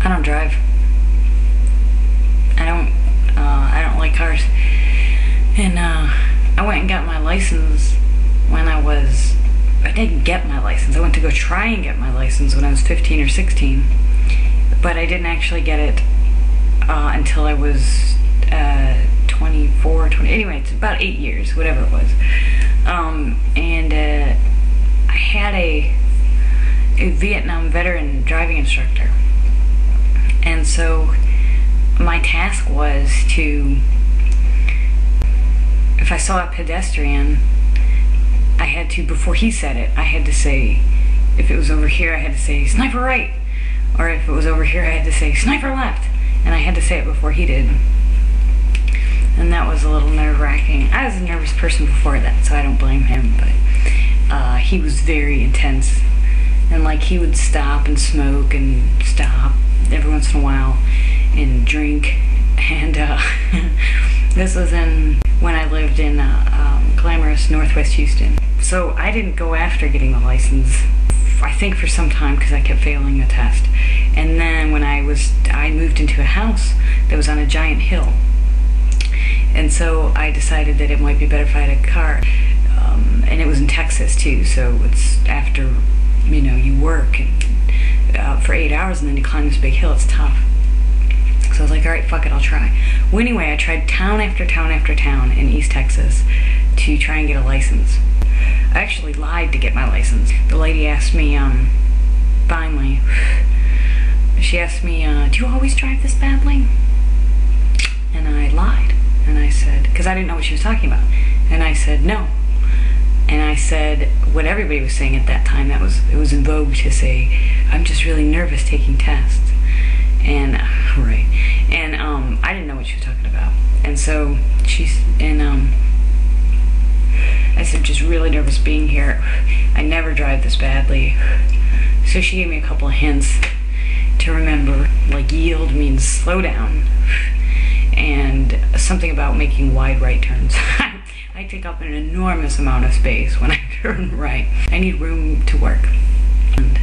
I don't drive. I don't like cars. And I went and got my license when I didn't get my license. I went to go try and get my license when I was 15 or 16. But I didn't actually get it until I was 24, 20, anyway, it's about 8 years, whatever it was. And I had a Vietnam veteran driving instructor. And so my task was to, if I saw a pedestrian, I had to, before he said it, I had to say, if it was over here, I had to say, sniper right. Or if it was over here, I had to say, sniper left. And I had to say it before he did. And that was a little nerve-wracking. I was a nervous person before that, so I don't blame him, but he was very intense. And like, he would stop and smoke and stop every once in a while and drink. And this was when I lived in glamorous Northwest Houston. So I didn't go after getting the license, I think for some time, because I kept failing the test. And then when I moved into a house that was on a giant hill. And so I decided that it might be better if I had a car. And it was in Texas too, so it's after, you know, you work for 8 hours and then you climb this big hill, it's tough. So I was like, all right, fuck it, I'll try. Well, anyway, I tried town after town after town in East Texas to try and get a license. I actually lied to get my license. The lady asked me, finally, she asked me, do you always drive this badly? And I lied. And I said, because I didn't know what she was talking about. And I said, no. And I said what everybody was saying at that time. It was in vogue to say, I'm just really nervous taking tests. And, right. And I didn't know what she was talking about. And so I said, just really nervous being here. I never drive this badly. So she gave me a couple of hints to remember, like yield means slow down, and something about making wide right turns. I take up an enormous amount of space when I turn right. I need room to work. And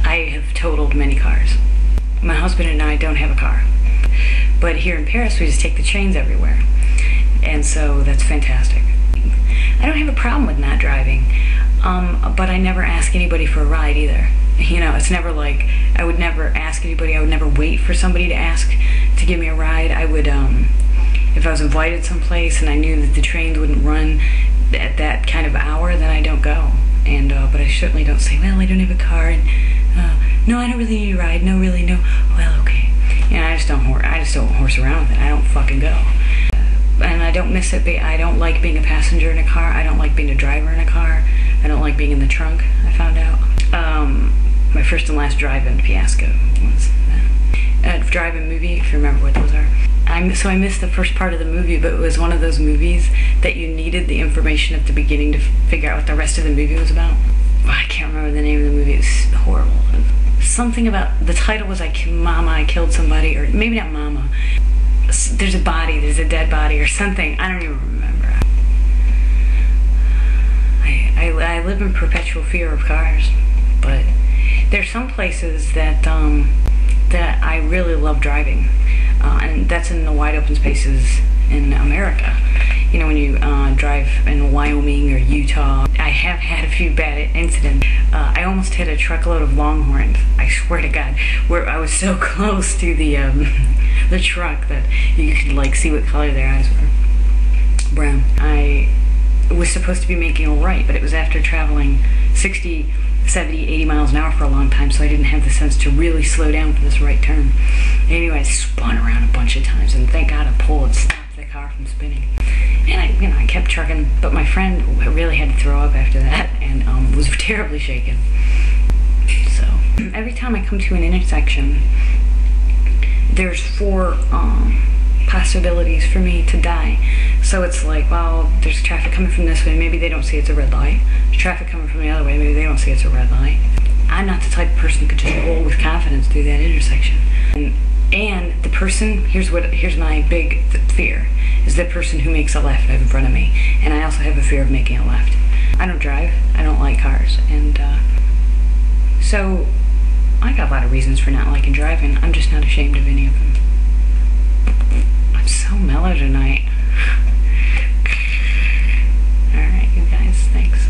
I have totaled many cars. My husband and I don't have a car. But here in Paris, we just take the trains everywhere. And so that's fantastic. I don't have a problem with not driving, but I never ask anybody for a ride either. You know, it's never like, I would never ask anybody, I would never wait for somebody to ask to give me a ride. I would, if I was invited someplace and I knew that the trains wouldn't run at that kind of hour, then I don't go. And, but I certainly don't say, well, I don't have a car, and, no, I don't really need a ride, no, really, no, well, okay. You know, I just don't horse around with it, I don't fucking go. And I don't miss it. I don't like being a passenger in a car. I don't like being a driver in a car. I don't like being in the trunk, I found out. My first and last drive-in fiasco was a drive-in movie, if you remember what those are. So I missed the first part of the movie, but it was one of those movies that you needed the information at the beginning to figure out what the rest of the movie was about. Well, I can't remember the name of the movie. It was horrible. Something about, the title was like, Mama, I Killed Somebody, or maybe not Mama. There's a body, there's a dead body or something. I don't even remember. I live in perpetual fear of cars, but there's some places that I really love driving, and that's in the wide open spaces in America. You know, when you drive in Wyoming or Utah. I have had a few bad incidents. I almost hit a truckload of Longhorns, I swear to God, where I was so close to the truck that you could like see what color their eyes were. Brown. I was supposed to be making a right, but it was after traveling 60, 70, 80 miles an hour for a long time, so I didn't have the sense to really slow down for this right turn. Anyway, I spun around a bunch of times, and thank God a pole had stopped the car from spinning. And I kept trucking, but my friend really had to throw up after that, and was terribly shaken. So every time I come to an intersection, there's 4 possibilities for me to die. So it's like, well, there's traffic coming from this way, maybe they don't see it's a red light. There's traffic coming from the other way, maybe they don't see it's a red light. I'm not the type of person who could just roll with confidence through that intersection. And the person, here's my big fear, is the person who makes a left in front of me. And I also have a fear of making a left. I don't drive, I don't like cars, and so I got a lot of reasons for not liking driving. I'm just not ashamed of any of them. I'm so mellow tonight. Alright, you guys, thanks.